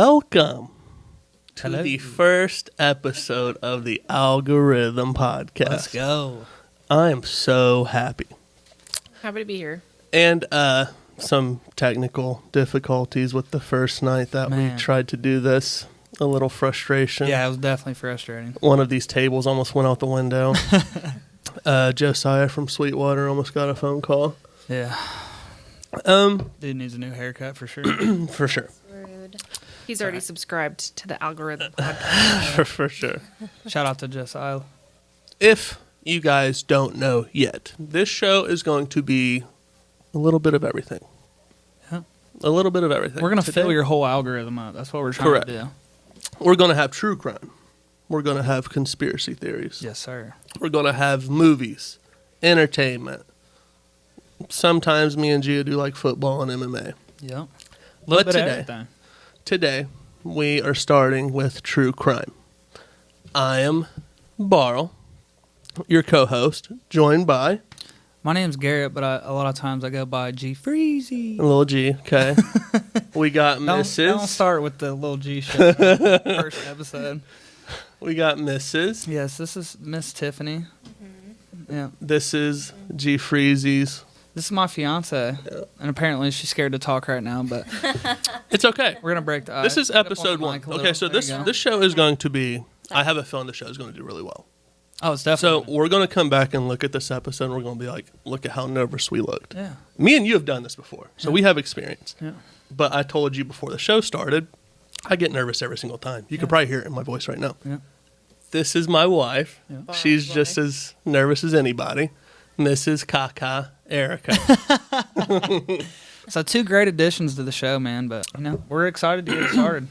welcome to Hello. the first episode of the Algorhythm podcast. Let's go. I am so happy. Happy to be here. And some technical difficulties with the first night that we tried to do this. A little frustration. Yeah, it was definitely frustrating. One of these tables almost went out the window. Josiah from Sweetwater almost got a phone call. Yeah. Dude needs a new haircut for sure. For sure. Rude. He's already subscribed to the Algorhythm podcast. For sure. Shout out to Josiah. If you guys don't know yet, this show is going to be a little bit of everything. Yeah. A little bit of everything. We're going to fill your whole algorithm up. That's what we're trying to do. We're going to have true crime. We're going to have conspiracy theories. Yes, sir. We're going to have movies, entertainment. Sometimes me and Gia do like football and MMA. Yep. But today, we are starting with true crime. I am Barl, your co-host, joined by... My name's Garrett, but a lot of times I go by G Freezy. A little G, okay. We got Mrs. Don't start with the little G shit. First episode. We got Mrs. Yes, this is Miss Tiffany. Mm-hmm. Yeah. This is G Freezy's. This is my fiance, and apparently she's scared to talk right now, but it's okay. We're gonna break the ice. This is episode 1. Okay, so this show is going to be. I have a feeling the show is going to do really well. Oh, it's definitely. So we're going to come back and look at this episode, and we're going to be like, look at how nervous we looked. Yeah. Me and you have done this before, so we have experience. Yeah. But I told you before the show started, I get nervous every single time. You can probably hear it in my voice right now. Yeah. This is my wife. Yeah. She's just as nervous as anybody. Mrs. Kaka Erica. So 2 great additions to the show, man. But we're excited to get started.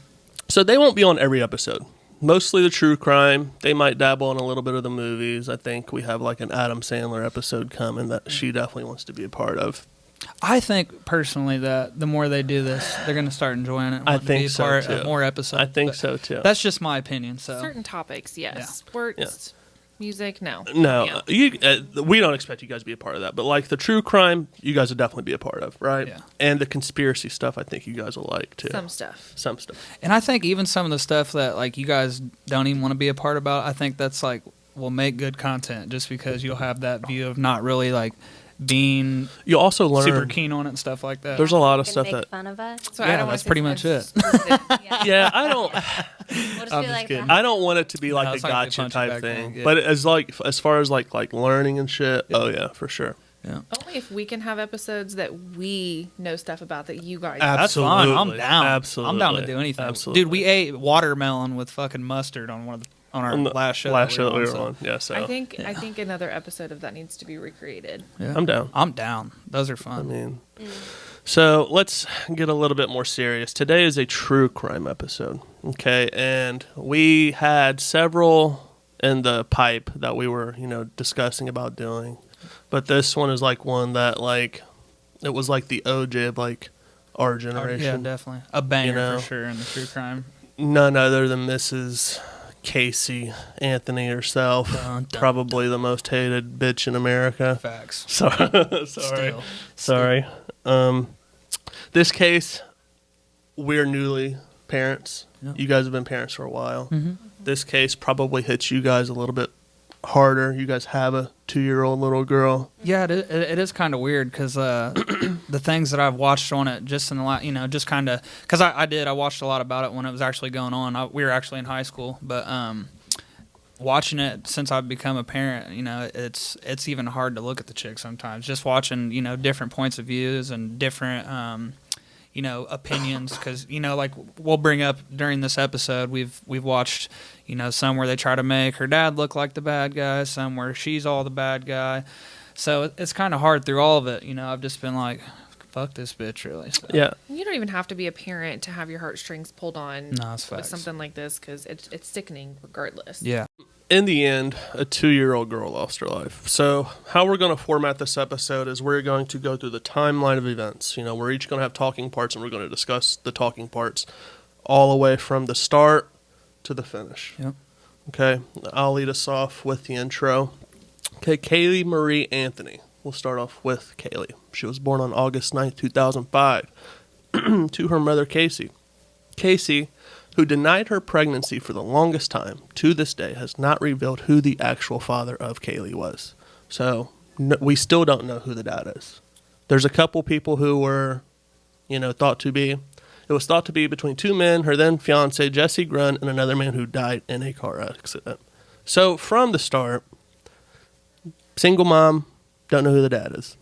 So they won't be on every episode. Mostly the true crime. They might dabble in a little bit of the movies. I think we have like an Adam Sandler episode coming that she definitely wants to be a part of. I think personally that the more they do this, they're going to start enjoying it. I think so part too. Of more episodes. I think so too. That's just my opinion. So certain topics, yes. Yeah. Sports, music, no. No, we don't expect you guys to be a part of that. But like the true crime, you guys will definitely be a part of, right? Yeah. And the conspiracy stuff, I think you guys will like too. Some stuff. And I think even some of the stuff that like you guys don't even want to be a part about, I think that's like will make good content just because you'll have that view of not really like being you also learn super keen on it and stuff like that. There's a lot of Can stuff make that fun of us. So yeah, I don't that's pretty much it. yeah, I don't. We'll just I'm be just like kidding. that. I don't want it to be like a it's not gonna be gotcha punchy type back thing. then, yeah. But as far as like learning and shit, oh yeah, for sure. Yeah. Only if we can have episodes that we know stuff about that you guys That's fine. I'm down. Absolutely. I'm down to do anything. Absolutely. Dude, we ate watermelon with fucking mustard on our last show. Last show that we were on. Yeah, so I think another episode of that needs to be recreated. Yeah. I'm down. I'm down. Those are fun. I mean, so let's get a little bit more serious. Today is a true crime episode, okay? And we had several in the pipe that we were, discussing about doing. But this one is like one that like it was like the OJ of like our generation. Yeah, definitely. A banger for sure in the true crime. None other than Mrs. Casey Anthony herself. Dun, dun, probably the most hated bitch in America. Facts. Sorry. This case, we're newly parents. Yep. You guys have been parents for a while. Mm-hmm. This case probably hits you guys a little bit harder. You guys have a 2-year-old little girl. Yeah, it is kind of weird because the things that I've watched on it just in the last, just kind of because I watched a lot about it when it was actually going on. We were actually in high school, but watching it since I've become a parent, it's even hard to look at the chick sometimes. Just watching, different points of views and different, opinions. Because like we'll bring up during this episode, we've watched, some where they try to make her dad look like the bad guy, some where she's all the bad guy. So it's kind of hard through all of it. I've just been like, fuck this bitch, really. So. Yeah. You don't even have to be a parent to have your heartstrings pulled on with something like this because it's sickening regardless. Yeah. In the end, a 2-year-old girl lost her life. So how we're going to format this episode is we're going to go through the timeline of events. We're each going to have talking parts, and we're going to discuss the talking parts all the way from the start to the finish. Yep. Okay, I'll lead us off with the intro. Okay, Caylee Marie Anthony. We'll start off with Caylee. She was born on August 9th, 2005, to her mother, Casey. Casey who denied her pregnancy for the longest time, to this day, has not revealed who the actual father of Caylee was. So we still don't know who the dad is. There's a couple people who were, thought to be. It was thought to be between two men, her then fiance Jesse Grun, and another man who died in a car accident. So from the start, single mom, don't know who the dad is.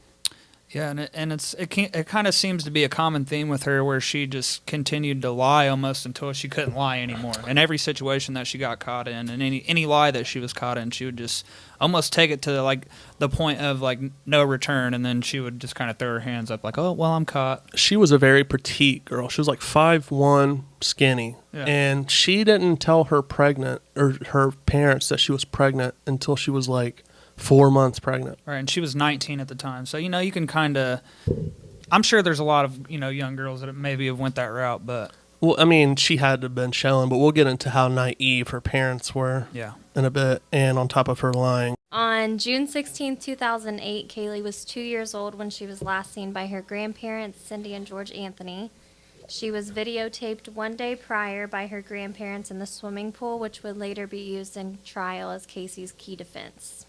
Yeah, and it kind of seems to be a common theme with her, where she just continued to lie almost until she couldn't lie anymore. In every situation that she got caught in, and any lie that she was caught in, she would just almost take it to like the point of like no return, and then she would just kind of throw her hands up like, "Oh, well, I'm caught." She was a very petite girl. She was like 5'1", skinny, and she didn't tell her parents that she was pregnant until she was like 4 months pregnant. Right, and she was 19 at the time. So, you can kind of... I'm sure there's a lot of, young girls that maybe have went that route, but... Well, I mean, she had to have been shown, but we'll get into how naive her parents were in a bit, and on top of her lying. On June 16, 2008, Caylee was 2 years old when she was last seen by her grandparents, Cindy and George Anthony. She was videotaped one day prior by her grandparents in the swimming pool, which would later be used in trial as Casey's key defense.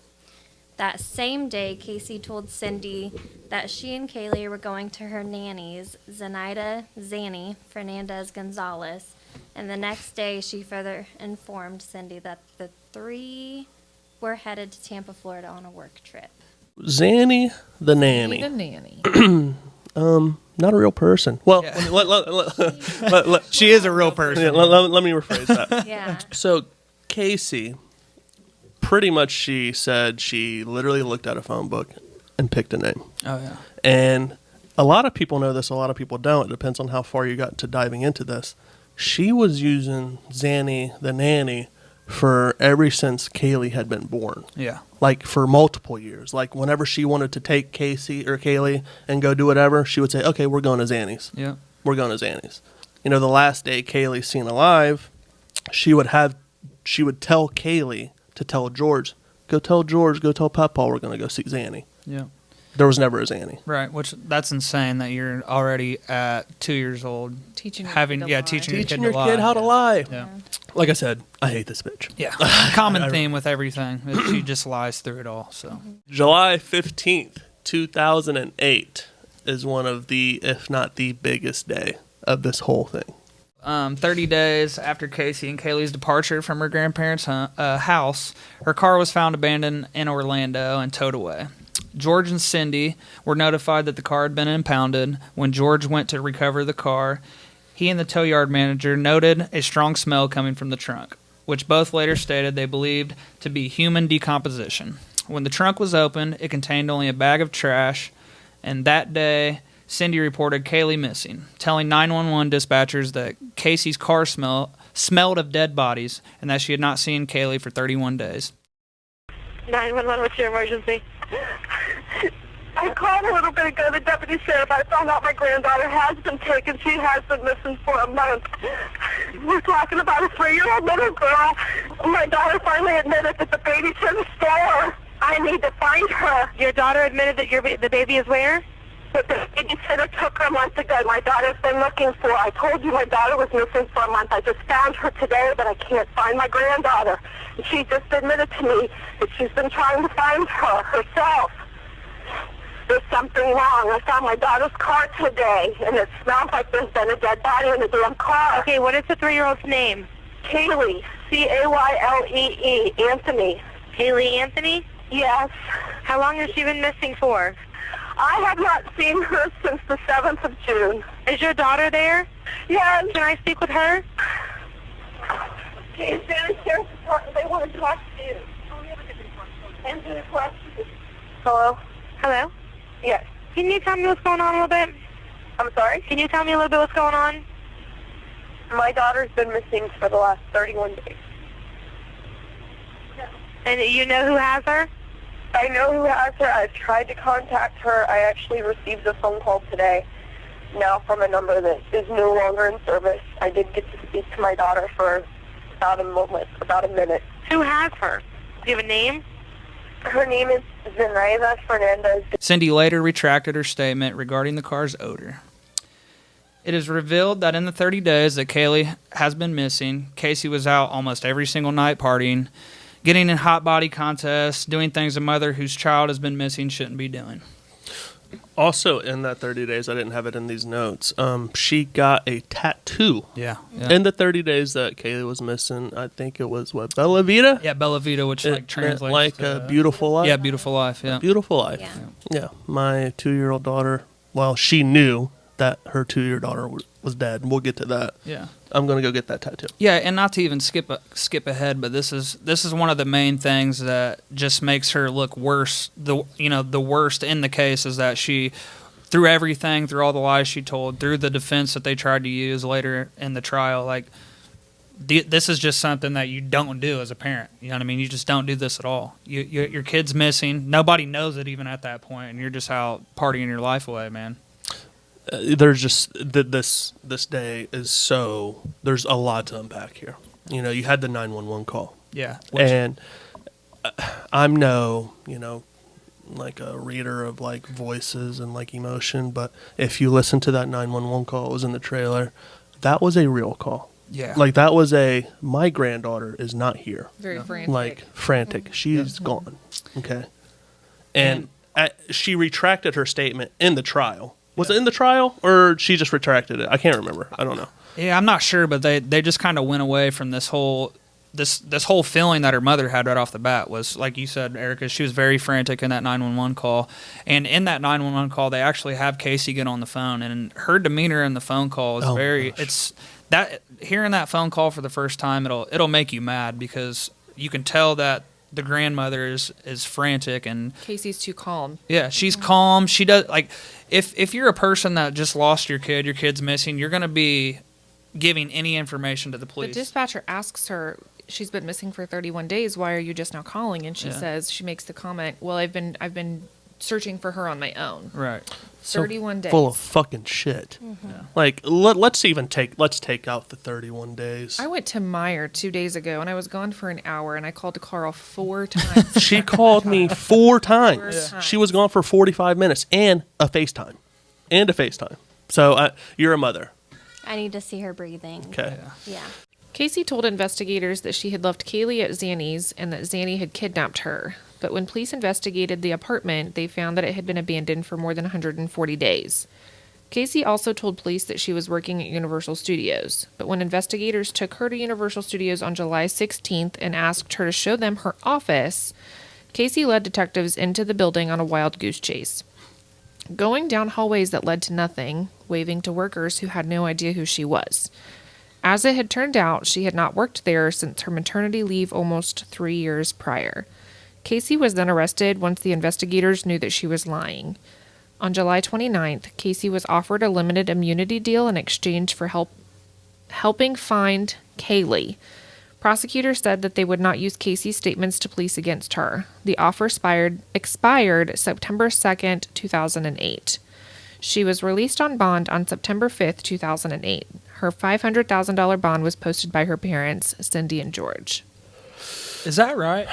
That same day, Casey told Cindy that she and Caylee were going to her nannies, Zanny Fernandez Gonzalez, and the next day she further informed Cindy that the three were headed to Tampa, Florida on a work trip. Zanny the nanny. The nanny. Not a real person. Well, she is a real person. Yeah, let me rephrase that. Yeah. So, Casey... pretty much she said she literally looked at a phone book and picked a name. Oh, yeah. And a lot of people know this, a lot of people don't. It depends on how far you got to diving into this. She was using Zanny the nanny for ever since Caylee had been born. Yeah. Like for multiple years. Like whenever she wanted to take Casey or Caylee and go do whatever, she would say, okay, we're going to Zanny's. Yeah. We're going to Zanny's. The last day Caylee's seen alive, she would tell Caylee to tell George, go tell Papa we're going to go see Zanny. Yeah. There was never a Zanny. Right, which that's insane that you're already at 2 years old Teaching your having kid to lie. teaching your Teaching kid your to lie. kid how to lie. Yeah. Like I said, I hate this bitch. Yeah. Common theme with everything. She just lies through it all. So July 15th, 2008 is one of the, if not the biggest day of this whole thing. 30 days after Casey and Caylee's departure from her grandparents' house, her car was found abandoned in Orlando and towed away. George and Cindy were notified that the car had been impounded. When George went to recover the car, he and the tow yard manager noted a strong smell coming from the trunk, which both later stated they believed to be human decomposition. When the trunk was opened, it contained only a bag of trash, and that day, Cindy reported Caylee missing, telling 911 dispatchers that Casey's car smelled of dead bodies and that she had not seen Caylee for 31 days. 911, what's your emergency? I called a little bit ago, the deputy sheriff. I found out my granddaughter has been taken. She has been missing for a month. We're talking about a 3-year-old little girl. My daughter finally admitted that the baby's in the store. I need to find her. Your daughter admitted that the baby is where? But the babysitter took her a month ago. My daughter's been looking for her. I told you my daughter was missing for a month. I just found her today, but I can't find my granddaughter. And she just admitted to me that she's been trying to find her herself. There's something wrong. I found my daughter's car today, and it smells like there's been a dead body in the damn car. Okay, what is the 3-year-old's name? Caylee, Caylee, Anthony. Caylee Anthony? Yes. How long has she been missing for? I have not seen her since the 7th of June. Is your daughter there? Yes. Can I speak with her? Okay, they want to talk to you. Answer the question. Hello? Hello? Yes. Can you tell me what's going on a little bit? I'm sorry? Can you tell me a little bit what's going on? My daughter's been missing for the last 31 days. And you know who has her? I know who has her. I've tried to contact her. I actually received a phone call today, now from a number that is no longer in service. I did get to speak to my daughter for about a minute. Who has her? Do you have a name? Her name is Zenaida Fernandez. Cindy later retracted her statement regarding the car's odor. It is revealed that in the 30 days that Caylee has been missing, Casey was out almost every single night partying, getting in hot body contests, doing things a mother whose child has been missing shouldn't be doing. Also, in that 30 days, I didn't have it in these notes. She got a tattoo. Yeah. In the 30 days that Caylee was missing, I think it was what, Bella Vita? Yeah, Bella Vita, which like translates like to, a beautiful life. Yeah, beautiful life. Yeah. Beautiful life. Yeah. My 2-year-old daughter. Well, she knew that her 2-year daughter was dead. We'll get to that. Yeah. I'm gonna go get that tattoo. Yeah, and not to even skip ahead, but this is one of the main things that just makes her look worse. The worst in the case is that she, through everything, through all the lies she told, through the defense that they tried to use later in the trial, like this is just something that you don't do as a parent. You know what I mean? You just don't do this at all. Your kid's missing. Nobody knows it even at that point, and you're just out partying your life away, man. There's just this day is so, there's a lot to unpack here. You know, you had the 911 call. Yeah. And I'm no, like a reader of like voices and like emotion, but if you listen to that 911 call, it was in the trailer, that was a real call. Yeah. Like that was my granddaughter is not here. Very frantic. Like frantic. She's gone. Okay. And she retracted her statement in the trial. Was it in the trial, or she just retracted it? I can't remember. I don't know. Yeah, I'm not sure, but they just kind of went away from this whole feeling that her mother had right off the bat. Was like you said, Erica, she was very frantic in that 911 call, and in that 911 call, they actually have Casey get on the phone, and her demeanor in the phone call is very. Gosh. It's that hearing that phone call for the first time, it'll make you mad because you can tell that the grandmother is frantic and Casey's too calm. Yeah, she's calm. She does like if you're a person that just lost your kid's missing, you're going to be giving any information to the police. The dispatcher asks her, she's been missing for 31 days. Why are you just now calling? And she says, she makes the comment, well, I've been searching for her on my own. Right. 31 days. Full of fucking shit. Mm-hmm. Yeah. Like let's take out the 31 days. I went to Meyer 2 days ago and I was gone for an hour and I called Carl 4 times. She called me 4 times. She was gone for 45 minutes and a FaceTime. So you're a mother. I need to see her breathing. Okay. Yeah. Casey told investigators that she had left Caylee at Zanny's and that Zanny had kidnapped her. But when police investigated the apartment, they found that it had been abandoned for more than 140 days. Casey also told police that she was working at Universal Studios. But when investigators took her to Universal Studios on July 16th and asked her to show them her office, Casey led detectives into the building on a wild goose chase. Going down hallways that led to nothing, waving to workers who had no idea who she was. As it had turned out, she had not worked there since her maternity leave almost 3 years prior. Casey was then arrested once the investigators knew that she was lying. On July 29th, Casey was offered a limited immunity deal in exchange for helping find Caylee. Prosecutors said that they would not use Casey's statements to police against her. The offer expired September 2nd, 2008. She was released on bond on September 5th, 2008. Her $500,000 bond was posted by her parents, Cindy and George. Is that right?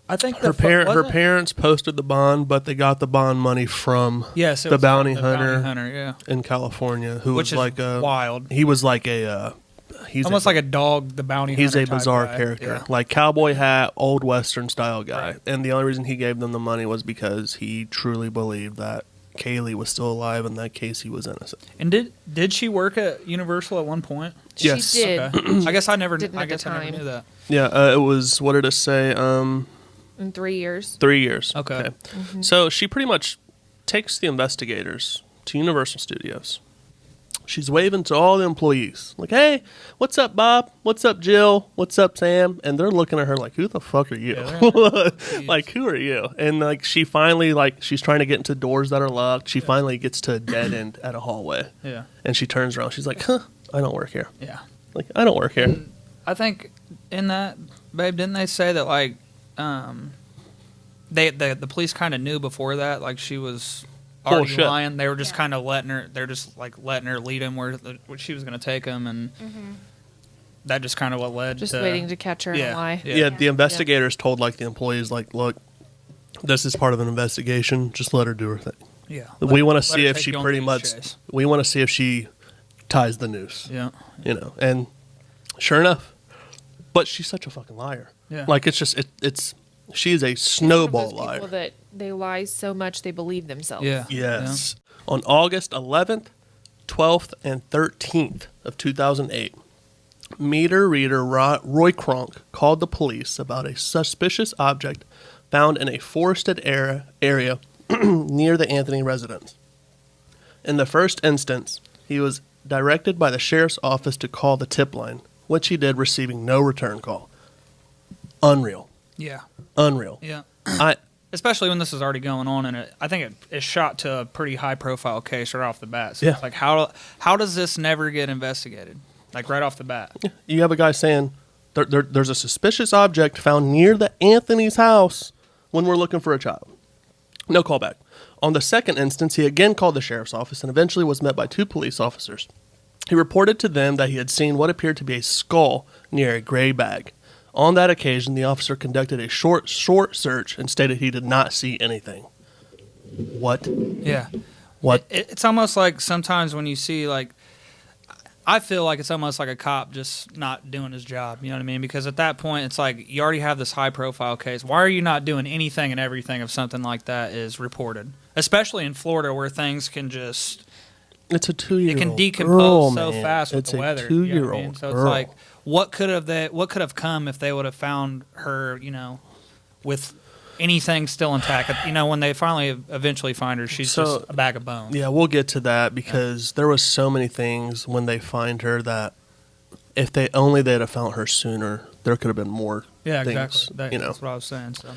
I think her parents posted the bond, but they got the bond money from the bounty hunter in California, who was like wild. He was like he's almost like a dog, the bounty hunter. He's a bizarre character, like cowboy hat, old Western style guy. Right. And the only reason he gave them the money was because he truly believed that Caylee was still alive and that Casey was innocent. And did she work at Universal at one point? Yes. She did. Okay. I guess I never Didn't I at the guess I never time. knew that. Yeah, it was, what did it say? In 3 years. 3 years. Okay. Mm-hmm. So she pretty much takes the investigators to Universal Studios. She's waving to all the employees. Like, hey, what's up, Bob? What's up, Jill? What's up, Sam? And they're looking at her like, who the fuck are you? Yeah, like, who are you? And like, she finally, like, she's trying to get into doors that are locked. She finally gets to a dead end at a hallway. Yeah. And she turns around. She's like, I don't work here. Yeah. Like, I don't work here. And I think in that, babe, didn't they say that, like, the police kind of knew before that, like, she was already lying. They were just kind of letting her. They're just like letting her lead him where she was going to take him, and that just kind of what led. Just to, waiting to catch her in a lie. Yeah, the investigators told like the employees, like, look, this is part of an investigation. Just let her do her thing. Yeah, We want to see if she pretty much. We want to see if she ties the noose. Yeah. You know, and sure enough, but she's such a fucking liar. Yeah. Like it's just it's she's a One of snowball those people liar. that they lie so much they believe themselves. Yeah. Yes. On August 11th, 12th, and 13th of 2008, meter reader Roy Kronk called the police about a suspicious object found in a forested area near the Anthony residence. In the first instance, he was directed by the sheriff's office to call the tip line, which he did, receiving no return call. Unreal. Yeah. Unreal. Yeah. I Especially when this is already going on, and I think it shot to a pretty high-profile case right off the bat. So Yeah. it's like, how does this never get investigated? Like right off the bat. You have a guy saying there's a suspicious object found near the Anthony's house when we're looking for a child. No callback. On the second instance, he again called the sheriff's office and eventually was met by 2 police officers. He reported to them that he had seen what appeared to be a skull near a gray bag. On that occasion, the officer conducted a short search and stated he did not see anything. What? Yeah. What? It's almost like sometimes when you see, like, I feel like it's almost like a cop just not doing his job. You know what I mean? Because at that point, it's like you already have this high-profile case. Why are you not doing anything and everything if something like that is reported? Especially in Florida, where things can just It's a 2-year-old. it can girl, decompose so man. fast with It's the weather. a 2-year-old You know what I mean? So girl. it's like, what could have come if they would have found her? You know, with anything still intact. You know, when they finally eventually find her, she's So- just a bag of bones. Yeah, we'll get to that because there was so many things when they find her that if they'd have found her sooner, there could have been more Yeah, things. exactly. You know. That's what I was saying. So.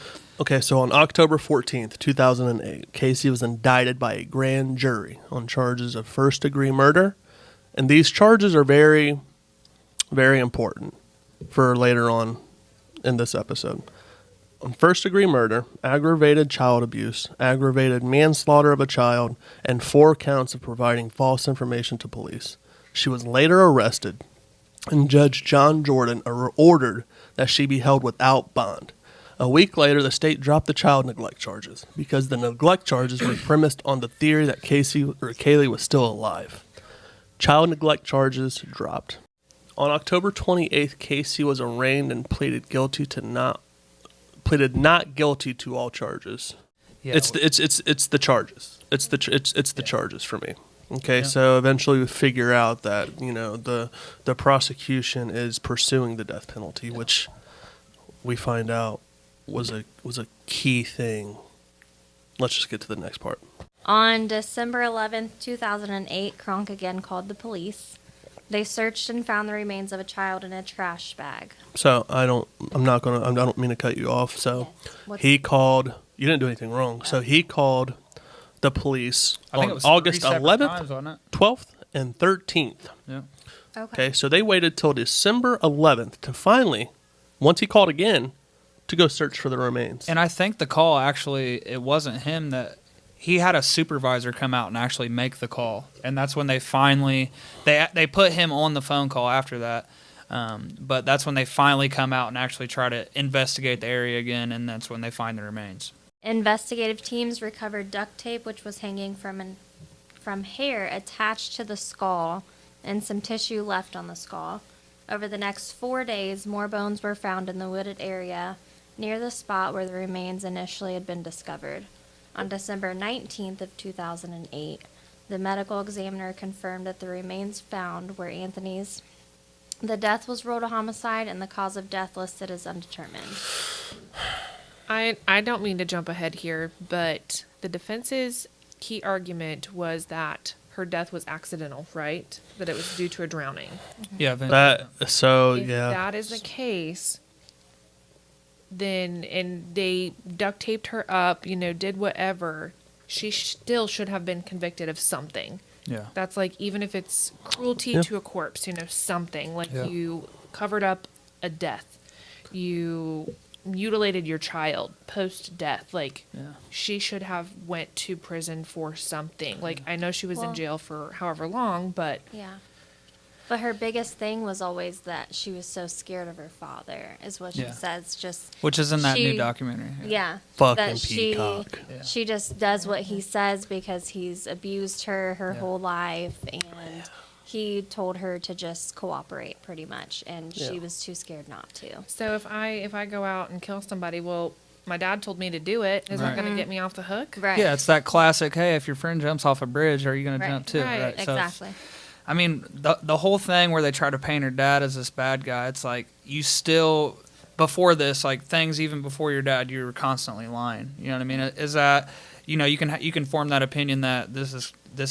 Okay, so on October 14th, 2008, Casey was indicted by a grand jury on charges of first-degree murder, and these charges are very, very important for later on in this episode. On first-degree murder, aggravated child abuse, aggravated manslaughter of a child, and 4 counts of providing false information to police. She was later arrested, and Judge John Jordan ordered that she be held without bond. A week later, the state dropped the child neglect charges because the neglect charges were premised on the theory that Caylee was still alive. Child neglect charges dropped. On October 28th, Casey was arraigned and pleaded not guilty to all charges. Yeah, It's the charges. It's the charges for me. Okay, Yeah. so eventually we figure out that the prosecution is pursuing the death penalty, which we find out was a key thing. Let's just get to the next part. On December 11th, 2008, Kronk again called the police. They searched and found the remains of a child in a trash bag. So I don't mean to cut you off. So What's- he called. You didn't do anything wrong. So he called the police I think it on was August 3 separate 11th, times, wasn't it? 12th, and 13th. Yeah. Okay, so they waited till December 11th to finally, once he called again, to go search for the remains. And I think the call actually, it wasn't him that he had a supervisor come out and actually make the call, and that's when they finally they put him on the phone call after that. But that's when they finally come out and actually try to investigate the area again, and that's when they find the remains. Investigative teams recovered duct tape, which was hanging from hair attached to the skull, and some tissue left on the skull. Over the next 4 days, more bones were found in the wooded area near the spot where the remains initially had been discovered. On December 19th of 2008, the medical examiner confirmed that the remains found were Anthony's. The death was ruled a homicide, and the cause of death listed as undetermined. I don't mean to jump ahead here, but the defense's key argument was that her death was accidental, right? That it was due to a drowning. Yeah. If Yeah. that is the case, then, and they duct taped her up, did whatever, she still should have been convicted of something. Yeah. That's like, even if it's cruelty Yeah. to a corpse, something. Like, Yeah. you covered up a death. You mutilated your child post-death. Like, Yeah. she should have went to prison for something. Like, I know she was in Well- jail for however long, but Yeah. But her biggest thing was always that she was so scared of her father, is what she Yeah. says. Just Which is in that new She- documentary. yeah, Fucking that peacock. Yeah. she just does what he says because he's abused her Yeah. whole life, and he told her to just cooperate pretty much, and Yeah. she was too scared not to. So if I go out and kill somebody, well, my dad told me to do it. Is that Right. going to get me off the hook? Right. Yeah, it's that classic, hey, if your friend jumps off a bridge, are you going to Right. jump too? Right. So it's- Exactly. I mean, the whole thing where they try to paint her dad as this bad guy, it's like you still, before this, like things even before your dad, you were constantly lying. You know what I mean? Is that, you know, you can form that opinion that this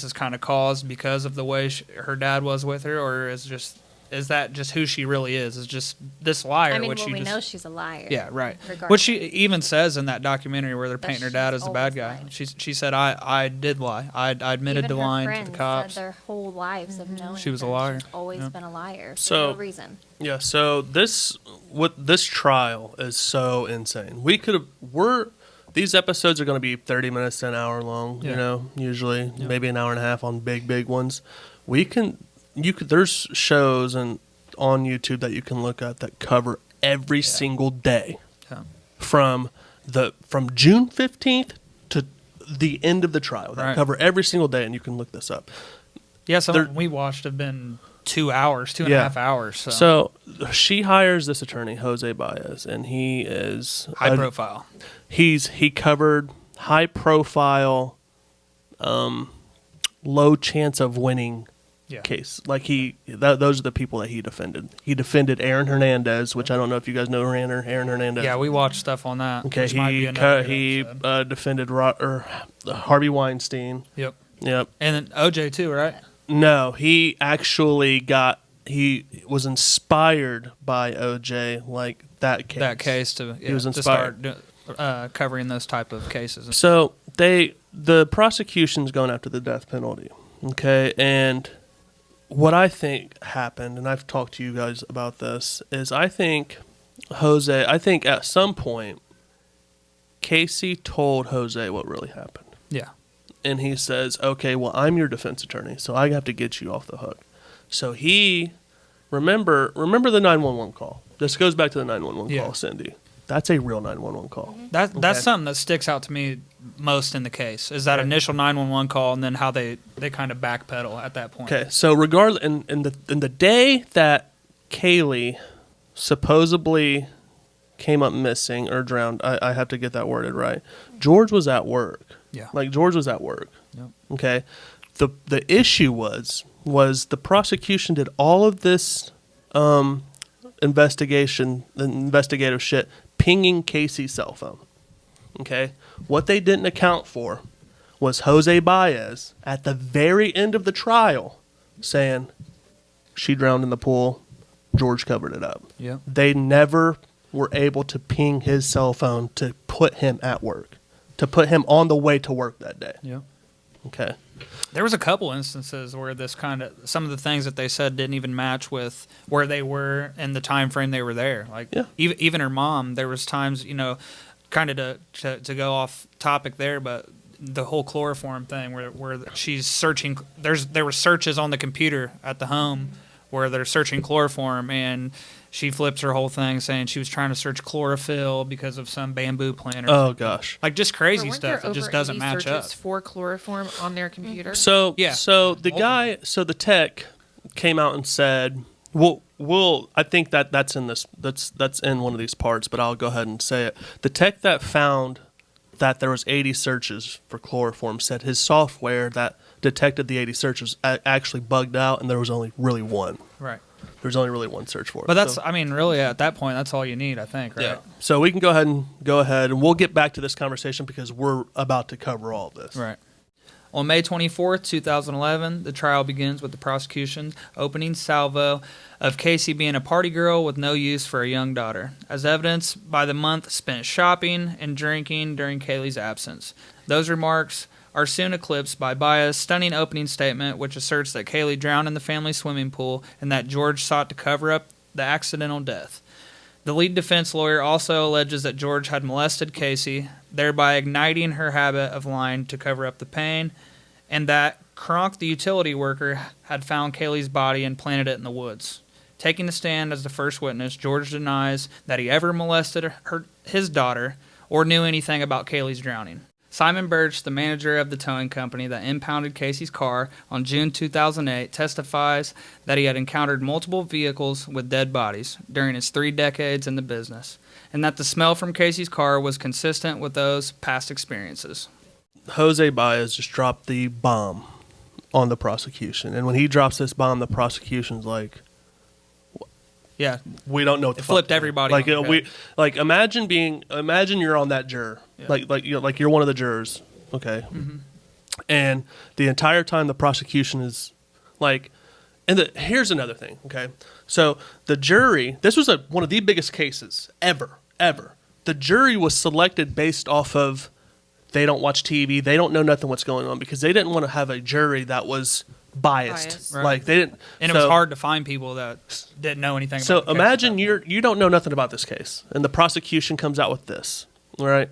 is kind of caused because of the way her dad was with her, or is that just who she really is? Is just this liar? I mean, which well, you we just, know she's a liar. yeah, right. regardless. Which she even says in that documentary where they're That painting her she's dad as the bad always guy. lied. She said, I did lie. I admitted Even to her lying to friends the cops. said their whole lives of knowing She was a her. liar. She's always Yeah. been a liar for So- no reason. Yeah, so this trial is so insane. These episodes are going to be 30 minutes to an hour long, Yeah. you know, usually Yeah. maybe an hour and a half on big ones. There's shows on YouTube that you can look at that cover every single day Yeah. from June 15th to the end of the trial. They Right. cover every single day, and you can look this up. Yeah, some They're- of them we watched have been 2 hours, 2.5 hours. So, So she hires this attorney, Jose Baez, and he is high profile. He covered high profile, low chance of winning Yeah. case. Like those are the people that he defended. He defended Aaron Hernandez, which I don't know if you guys know Aaron Hernandez. Yeah, we watched stuff on that. Okay, which might be another good he episode. defended Harvey Weinstein. Yep. Yep. And then OJ too, right? No, he actually he was inspired by OJ, like that case. That case to was to inspired. start covering those type of cases. So the prosecution's going after the death penalty. Okay, and what I think happened, and I've talked to you guys about this, is I think at some point Casey told Jose what really happened. Yeah. And he says, okay, well, I'm your defense attorney, so I have to get you off the hook. So he, remember the 911 call. This goes back to the 911 Yeah. call, Cindy. That's a real 911 call. That's Okay. something that sticks out to me most in the case is that initial 911 call and then how they kind of backpedal at that point. Okay, so regardless, in the day that Caylee supposedly came up missing or drowned, I have to get that worded right. George was at work. Yeah. Like George was at work. Yep. Okay. The issue was the prosecution did all of this investigative shit, pinging Casey's cell phone. Okay. What they didn't account for was Jose Baez at the very end of the trial saying she drowned in the pool. George covered it up. Yep. They never were able to ping his cell phone to put him at work, to put him on the way to work that day. Yep. Okay. There was a couple instances where some of the things that they said didn't even match with where they were and the time frame they were there. Like Yeah. even her mom, there was times, kind of to go off topic there, but the whole chloroform thing where she's searching, there were searches on the computer at the home where they're searching chloroform, and she flips her whole thing saying she was trying to search chlorophyll because of some bamboo plant. Or Oh something. gosh. Like just crazy Weren't there stuff. It just over doesn't 80 match up. searches for chloroform on their computer. So Yeah. So the tech came out and said, "We'll I think that's in this. That's in one of these parts, but I'll go ahead and say it. The tech that found that there was 80 searches for chloroform said his software that detected the 80 searches actually bugged out, and there was only really one. Right. There was only really one search for it. But that's, So- I mean, really at that point, that's all you need, I think, right? yeah. So we can go ahead, and we'll get back to this conversation because we're about to cover all of this. Right. On May 24th, 2011, the trial begins with the prosecution opening salvo of Casey being a party girl with no use for a young daughter, as evidenced by the month spent shopping and drinking during Caylee's absence. Those remarks are soon eclipsed by Baez's stunning opening statement, which asserts that Caylee drowned in the family swimming pool and that George sought to cover up the accidental death. The lead defense lawyer also alleges that George had molested Casey, thereby igniting her habit of lying to cover up the pain, and that Kronk, the utility worker, had found Caylee's body and planted it in the woods. Taking the stand as the first witness, George denies that he ever molested his daughter or knew anything about Caylee's drowning. Simon Birch, the manager of the towing company that impounded Casey's car on June 2008, testifies that he had encountered multiple vehicles with dead bodies during his 3 decades in the business, and that the smell from Casey's car was consistent with those past experiences. Jose Baez just dropped the bomb on the prosecution. And when he drops this bomb, the prosecution's like, Yeah, we don't know what the it flipped fuck. everybody. Like on their head. imagine you're on that juror. Yeah. Like you're one of the jurors, okay? Mm-hmm. And the entire time the prosecution is like, here's another thing, okay? So the jury, this was one of the biggest cases ever. The jury was selected based off of they don't watch TV, they don't know nothing what's going on, because they didn't want to have a jury that was biased. Right. Like they didn't, And it was hard to find people that didn't know anything about so the case imagine at that point. you don't know nothing about this case, and the prosecution comes out with this, right?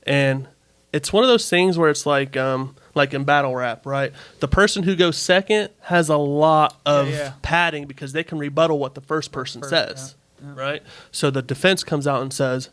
And it's one of those things where it's like in battle rap, right? The person who goes second has a lot of padding because they can rebuttal what the first person says, right? So the defense comes out and says,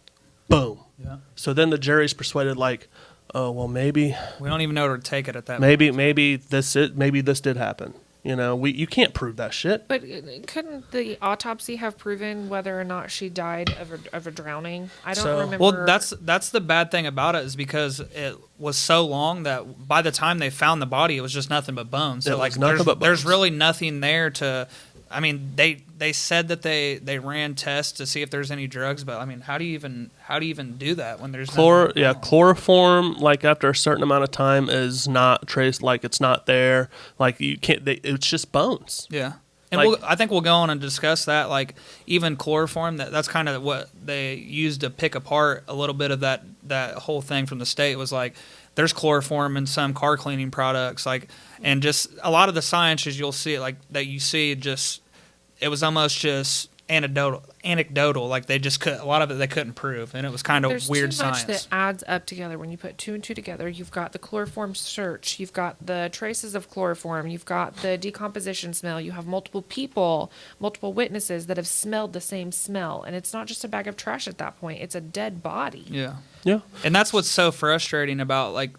boom. Yeah. So then the jury's persuaded, like, oh well, maybe We don't even know where to take it at that maybe this did happen. You know, you can't prove that shit. But couldn't the autopsy have proven whether or not she died of a drowning? I don't remember. Well, that's the bad thing about it, is because it was so long that by the time they found the body, it was just nothing but bones. So It like was nothing but there's bones. really nothing there to. I mean, they said that they ran tests to see if there's any drugs, but I mean, how do you even do that when there's nothing wrong? Chloroform, like after a certain amount of time, is not traced. Like it's not there. Like you can't. It's just bones. Yeah. And Like- I think we'll go on and discuss that. Like even chloroform, that's kind of what they used to pick apart a little bit of that whole thing from the state. Was like there's chloroform in some car cleaning products, like, and just a lot of the sciences you'll see like that you see just it was almost just anecdotal. Like they just a lot of it they couldn't prove, and it was kind of There's weird too much science. that adds up together. When you put 2 and 2 together, you've got the chloroform search, you've got the traces of chloroform, you've got the decomposition smell, you have multiple people, multiple witnesses that have smelled the same smell, and it's not just a bag of trash at that point, it's a dead body. Yeah. Yeah. And that's what's so frustrating about, like,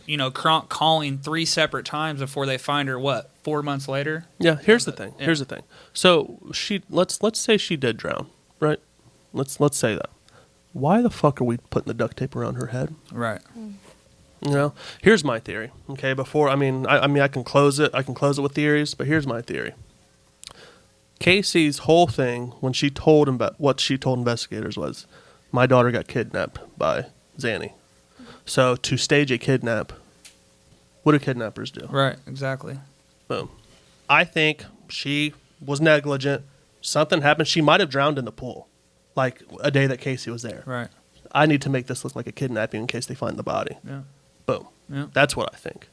you know, Kronk calling 3 separate times before they find her, 4 months later? Yeah, here's the thing. Yeah. Here's the thing. So let's say she did drown, right? Let's say that. Why the fuck are we putting the duct tape around her head? Right. You know, here's my theory. Okay, I can close it. I can close it with theories, but here's my theory. Casey's whole thing when she told what she told investigators was, my daughter got kidnapped by Zanny. So to stage a kidnap, what do kidnappers do? Right, exactly. Boom. I think she was negligent. Something happened. She might have drowned in the pool, like a day that Casey was there. Right. I need to make this look like a kidnapping in case they find the body. Yeah. Boom. Yeah. That's what I think.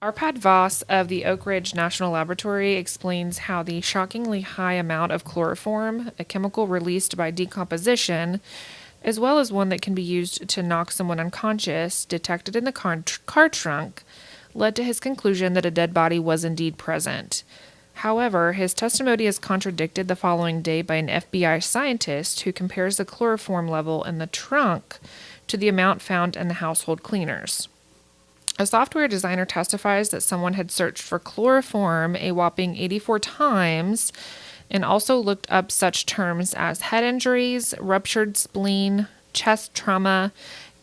Arpad Voss of the Oak Ridge National Laboratory explains how the shockingly high amount of chloroform, a chemical released by decomposition, as well as one that can be used to knock someone unconscious, detected in the car trunk, led to his conclusion that a dead body was indeed present. However, his testimony is contradicted the following day by an FBI scientist who compares the chloroform level in the trunk to the amount found in the household cleaners. A software designer testifies that someone had searched for chloroform a whopping 84 times and also looked up such terms as head injuries, ruptured spleen, chest trauma,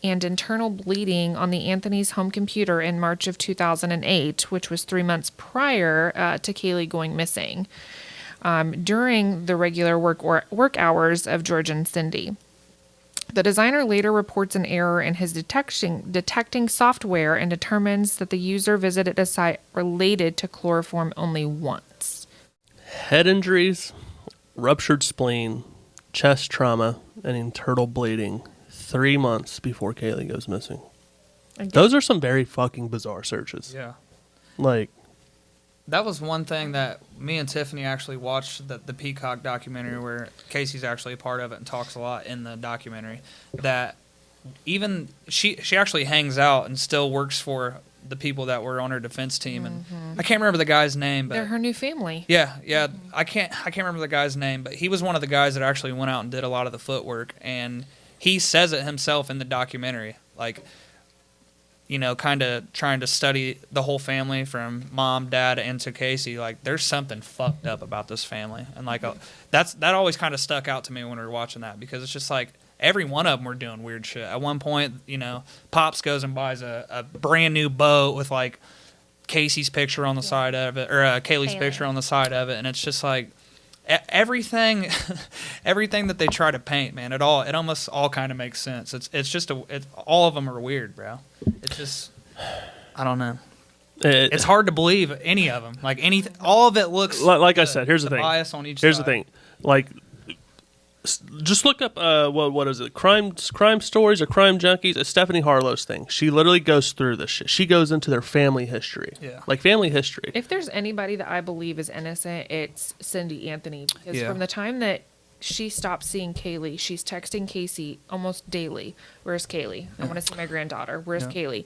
and internal bleeding on the Anthony's home computer in March of 2008, which was 3 months prior to Caylee going missing, during the regular work hours of George and Cindy. The designer later reports an error in his detecting software and determines that the user visited a site related to chloroform only once. Head injuries, ruptured spleen, chest trauma, and internal bleeding 3 months before Caylee goes missing. Again, Those are some very fucking bizarre searches. Yeah. Like, That was one thing that me and Tiffany actually watched, the Peacock documentary, where Casey's actually a part of it and talks a lot in the documentary, that even she actually hangs out and still works for the people that were on her defense team. And I can't remember the guy's name, but they're her new family. yeah, I can't remember the guy's name, but he was one of the guys that actually went out and did a lot of the footwork, and he says it himself in the documentary. Like, kind of trying to study the whole family from mom, dad, and to Casey, like there's something fucked up about this family, and like that always kind of stuck out to me when we were watching that, because it's just like every one of them were doing weird shit. At one point, Pops goes and buys a brand new boat with like Casey's picture on the side of it, or Kaylee's picture on the side of it, and it's just like everything that they try to paint, man, it almost all kind of makes sense. It's just all of them are weird, bro. It's just, I don't know. It's hard to believe any of them. Like all of it looks like I said. Here's the thing. Bias on each here's side. the thing. Like, just look up what is it? Crime stories or crime junkies. It's Stephanie Harlow's thing. She literally goes through this shit. She goes into their family history. Yeah. Like family history. If there's anybody that I believe is innocent, it's Cindy Anthony. Because from the time that she stopped seeing Caylee, she's texting Casey almost daily. Where's Caylee? I want to see my granddaughter. Where's Caylee?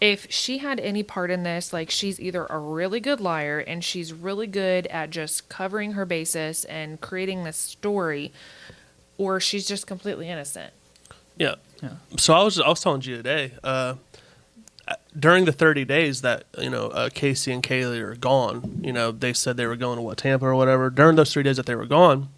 If she had any part in this, like she's either a really good liar and she's really good at just covering her bases and creating this story, or she's just completely innocent. Yeah. So I was telling you today, during the 30 days that Casey and Caylee are gone, they said they were going to Tampa or whatever. During those 3 days that they were gone,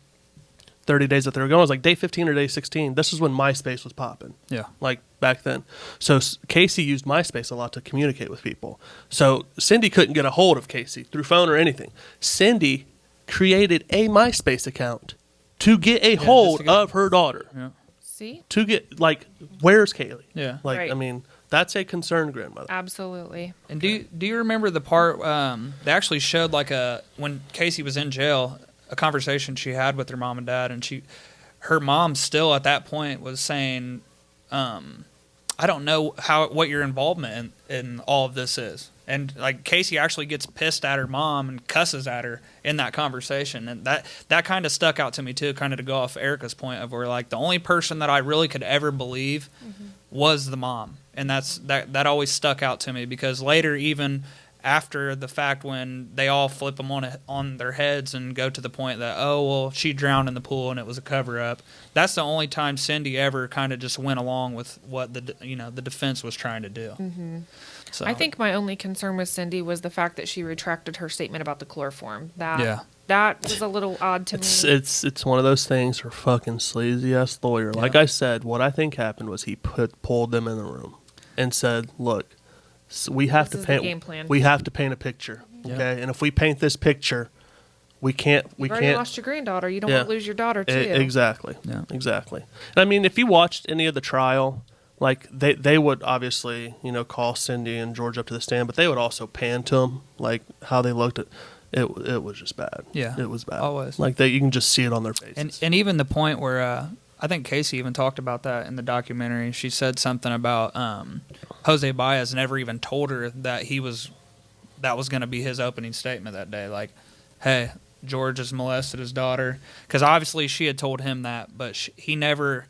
30 days that they were gone, it was like day 15 or day 16. This is when MySpace was popping. Yeah. Like back then. So Casey used MySpace a lot to communicate with people. So Cindy couldn't get a hold of Casey through phone or anything. Cindy created a MySpace account to get a hold of her daughter. Yeah. See? To get, like, where's Caylee? Yeah. Like, Right. I mean, that's a concerned grandmother. Absolutely. And do you remember the part they actually showed like when Casey was in jail, a conversation she had with her mom and dad, and her mom still at that point was saying, I don't know what your involvement in all of this is. And like Casey actually gets pissed at her mom and cusses at her in that conversation, and that kind of stuck out to me too, kind of to go off Erica's point of where like the only person that I really could ever believe was the mom, and that always stuck out to me, because later, even after the fact, when they all flip them on their heads and go to the point that, oh well, she drowned in the pool and it was a cover up, that's the only time Cindy ever kind of just went along with what the defense was trying to do. Mm-hmm. So I think my only concern with Cindy was the fact that she retracted her statement about the chloroform. That was a little odd to me. It's one of those things. Her fucking sleazy ass lawyer. Like I said, what I think happened was he pulled them in the room and said, "Look, we have This to is the paint. game plan. We have to paint a picture, okay? And if we paint this picture, we can't. You've already lost your granddaughter. You don't want to lose your daughter too. Exactly. Yeah. Exactly. And I mean, if you watched any of the trial, like they would obviously call Cindy and George up to the stand, but they would also pan to them, like how they looked at it. It was just bad. Yeah, it was bad. Always. Like you can just see it on their faces. And even the point where I think Casey even talked about that in the documentary. She said something about Jose Baez never even told her that that was going to be his opening statement that day. Like, hey, George has molested his daughter, because obviously she had told him that, but he never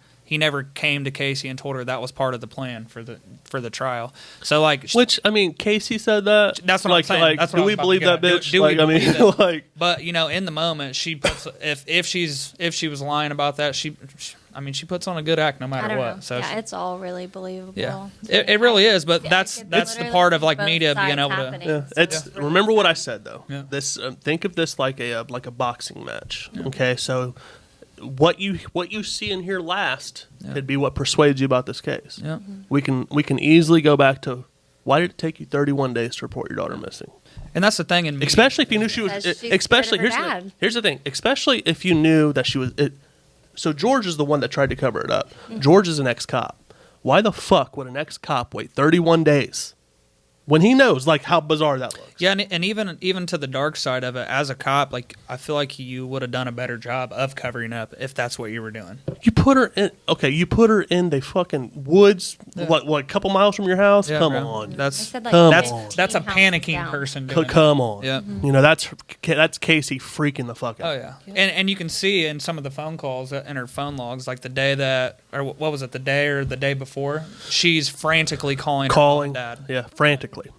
came to Casey and told her that was part of the plan for the trial. So like, which I mean, Casey said that. That's what I'm saying. Like, that's what do I was we about believe to that get at. bitch? Do we believe it? Like, but in the moment, she puts if she was lying about that, she puts on a good act no I matter don't what. know. So it's all really believable. yeah, it really is. But that's the literally part of see like both media being sides able to. happening. yeah, So it's really remember what I sad. said though. Yeah. This think of this like a boxing match. Okay, so what you see and hear last could be what persuades you about this case. Yeah. We can easily go back to, why did it take you 31 days to report your daughter missing? And that's the thing in media. Especially if you knew she was. Because she's Especially scared of her here's dad. here's the thing. Especially if you knew that she was. So George is the one that tried to cover it up. George is an ex-cop. Why the fuck would an ex-cop wait 31 days when he knows like how bizarre that looks? Yeah, and even to the dark side of it, as a cop, like I feel like you would have done a better job of covering up if that's what you were doing. You put her in. Okay, you put her in the fucking woods, what a couple miles from your house. Yeah, Come bro. on, I That's said, like, Come 15 on. that's a houses panicking down. person doing it. come on. Yeah. That's Casey freaking the fuck out. Oh yeah, and you can see in some of the phone calls in her phone logs, like the day that, or what was it, the day or the day before, she's frantically calling her mom and dad. Yeah, frantically.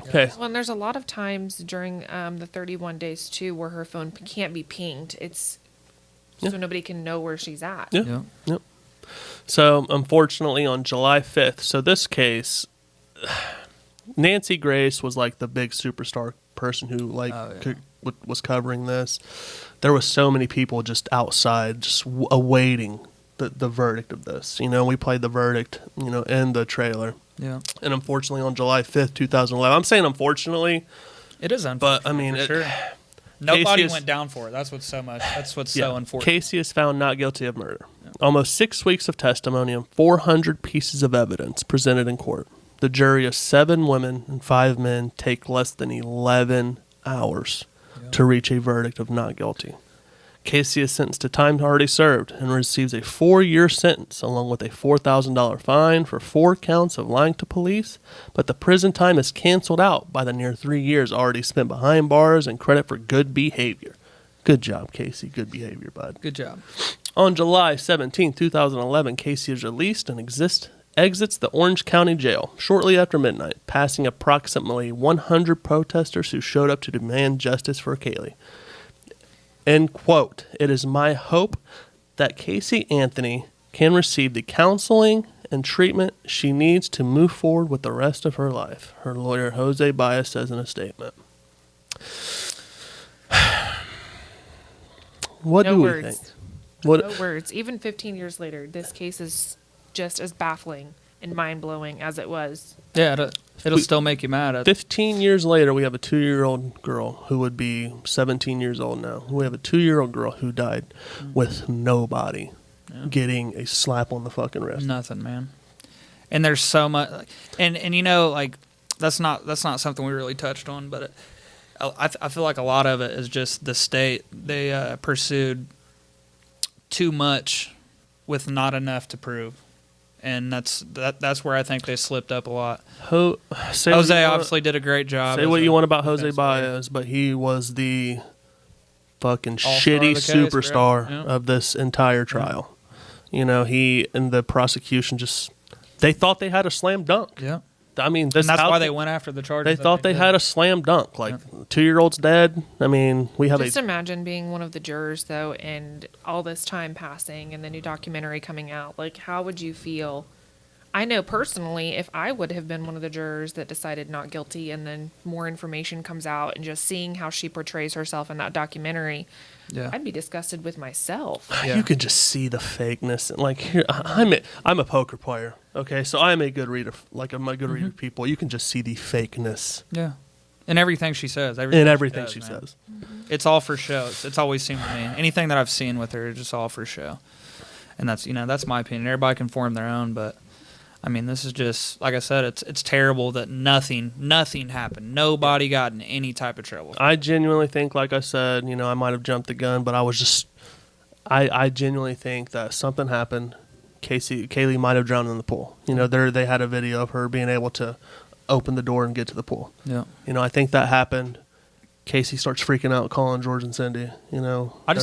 Okay. Well, and there's a lot of times during the 31 days too where her phone can't be pinged. It's so nobody can know where she's at. Yeah. Yep. So unfortunately, on July 5th, so this case, Nancy Grace was like the big superstar person who like was covering this. There was so many people just outside, just awaiting the verdict of this. You know, we played the verdict, you know, in the trailer. Yeah. And unfortunately, on July 5th, 2011, I'm saying unfortunately, It is unfortunate. but I mean, sure. Nobody is- went down for it. That's what's so unfortunate. Casey is found not guilty of murder. Almost 6 weeks of testimony and 400 pieces of evidence presented in court. The jury of 7 women and 5 men take less than 11 hours to reach a verdict of not guilty. Casey is sentenced to time already served and receives a 4-year sentence along with a $4,000 fine for 4 counts of lying to police, but the prison time is canceled out by the near 3 years already spent behind bars and credit for good behavior. Good job, Casey. Good behavior, bud. Good job. On July 17, 2011, Casey is released and exits the Orange County Jail shortly after midnight, passing approximately 100 protesters who showed up to demand justice for Caylee. End quote. It is my hope that Casey Anthony can receive the counseling and treatment she needs to move forward with the rest of her life, her lawyer Jose Baez says in a statement. What No do words. we think? What? No words. Even 15 years later, this case is just as baffling and mind-blowing as it was. Yeah, it'll still make you mad. 15 years later, we have a 2-year-old girl who would be 17 years old now. We have a 2-year-old girl who died with nobody getting a slap on the fucking wrist. Nothing, man. And there's so much, and you know, like that's not something we really touched on, but I feel like a lot of it is just the state. They pursued too much with not enough to prove. And that's where I think they slipped up a lot. Jose obviously did a great job. Say what you want about Jose Baez, but he was the fucking shitty superstar of this entire trial. You know, he and the prosecution they thought they had a slam dunk. Yeah. I mean, And that's why they went after the charges. They thought they had a slam dunk. Like, 2-year-old's dead. I mean, we have Just imagine being one of the jurors, though, and all this time passing and the new documentary coming out. Like, how would you feel? I know personally, if I would have been one of the jurors that decided not guilty and then more information comes out and just seeing how she portrays herself in that documentary, I'd be disgusted with myself. You could just see the fakeness. Like, here, I'm a poker player. Okay, so I'm a good reader. Like, I'm a good reader of people. You can just see the fakeness. Yeah. In everything she says. Everything she says. It's all for show. It's always seemed to me. Anything that I've seen with her is just all for show. And that's my opinion. Everybody can form their own, but I mean, this is just, like I said, it's terrible that nothing happened. Nobody got in any type of trouble. I genuinely think, like I said, I might have jumped the gun, but I genuinely think that something happened. Caylee might have drowned in the pool. They had a video of her being able to open the door and get to the pool. Yeah. I think that happened. Casey starts freaking out, calling George and Cindy. I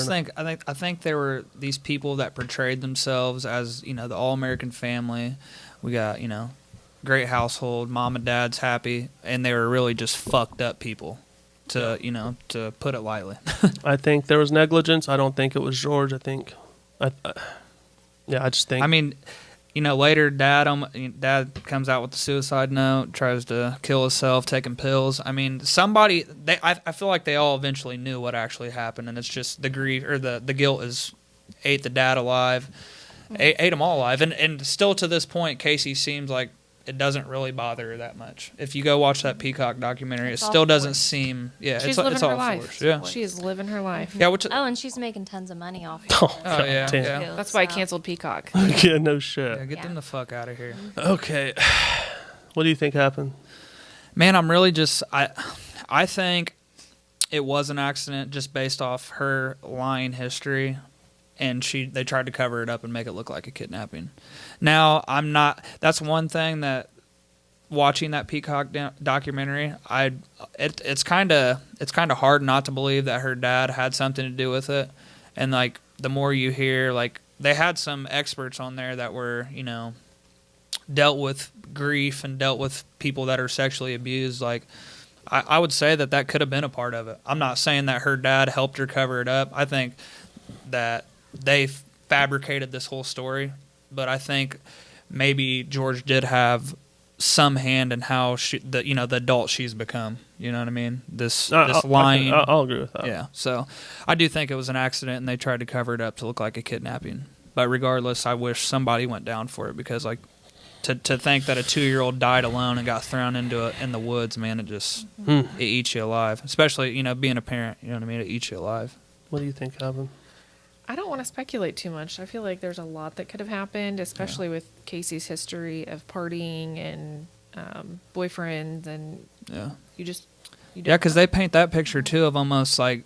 think there were these people that portrayed themselves as the all-American family. We got great household, mom and dad's happy, and they were really just fucked up people. To put it lightly. I think there was negligence. I don't think it was George. I just think. I mean, later dad comes out with the suicide note, tries to kill himself, taking pills. I mean, I feel like they all eventually knew what actually happened, and it's just the grief or the guilt ate the dad alive, ate them all alive, and still to this point, Casey seems like it doesn't really bother her that much. If you go watch that Peacock documentary, it still doesn't seem. Yeah, she's it's living all her life. forced. Yeah, she is living her life. yeah. And she's making tons of money off. Oh, yeah, damn. yeah. That's why I canceled Peacock. Yeah, no shit. Yeah, get them the fuck out of here. Okay, what do you think happened? Man, I'm really just I think it was an accident just based off her lying history, and they tried to cover it up and make it look like a kidnapping. Now, I'm not. That's one thing that watching that Peacock documentary, it's kind of hard not to believe that her dad had something to do with it. And like the more you hear, like they had some experts on there that were dealt with grief and dealt with people that are sexually abused. Like I would say that could have been a part of it. I'm not saying that her dad helped her cover it up. I think that they fabricated this whole story, but I think maybe George did have some hand in how the adult she's become. You know what I mean? This lying. I'll agree with that. Yeah. So I do think it was an accident, and they tried to cover it up to look like a kidnapping. But regardless, I wish somebody went down for it, because like to think that a 2-year-old died alone and got thrown in the woods, man, it eats you alive. Especially being a parent. You know what I mean? It eats you alive. What do you think, Alvin? I don't want to speculate too much. I feel like there's a lot that could have happened, especially with Casey's history of partying and boyfriends, and you don't because they paint that picture too of almost like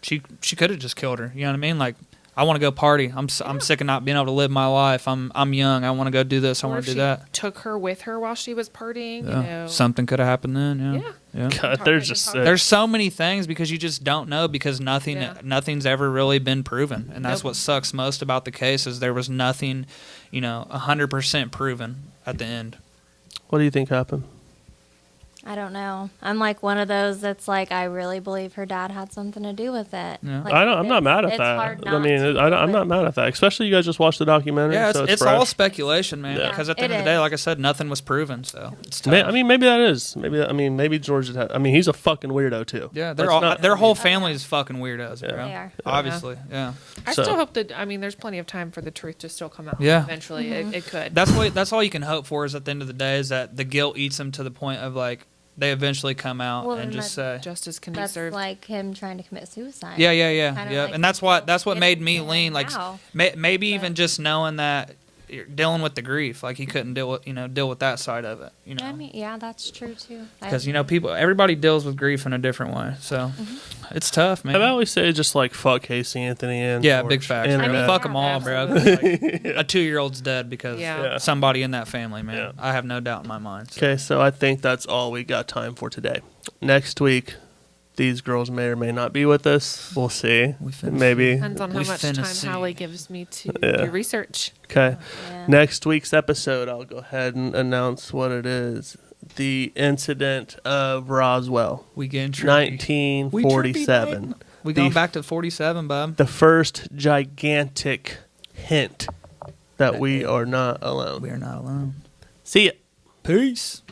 she could have just killed her. You know what I mean? Like, I want to go party. I'm sick of not being able to live my life. I'm young. I want to go do this. I want to do that. Took her with her while she was partying. Yeah. Something could have happened then. Yeah. God, There's so many things, because you just don't know, because nothing's ever really been proven, and that's what sucks most about the case is there was nothing, 100% proven at the end. What do you think happened? I don't know. I'm like one of those that's like, I really believe her dad had something to do with it. Yeah. Like, I'm not mad at it's that. hard I mean, I'm not mad at that. Especially you guys just watched the documentary. Yeah, so it's fresh. all speculation, man. Yeah. Because at the end of the day, like I said, nothing was proven. So it's tough. Maybe that is. Maybe George. He's a fucking weirdo too. Yeah, Let's their whole family is fucking weirdos, bro. They are. Obviously, yeah. I still hope that. There's plenty of time for the truth to still come out. Yeah. Eventually, it could. That's all you can hope for, is at the end of the day is that the guilt eats them to the point of like they eventually come out and just say justice can be That's served. like him trying to commit suicide. yeah, Kinda like and that's what made me it's lean like now. maybe even just knowing that you're dealing with the grief, like he couldn't deal with that side of it, I mean, yeah, that's true too. because everybody deals with grief in a different way, so it's tough, man. I always say just like fuck Casey Anthony and Yeah, George. big facts. And, I mean, fuck them all, bro. Like, a 2-year-old's dead because somebody in that family, man. Yeah. I have no doubt in my mind. So. Okay, so I think that's all we got time for today. Next week, these girls may or may not be with us. We'll see. Maybe. Depends on how much time see. Hallie gives me to do research. Okay. Yeah. Next week's episode, I'll go ahead and announce what it is. The incident of Roswell, We getting trippy. 1947. We going back to 47, bub. The first gigantic hint that we are not alone. We are not alone. See ya. Peace.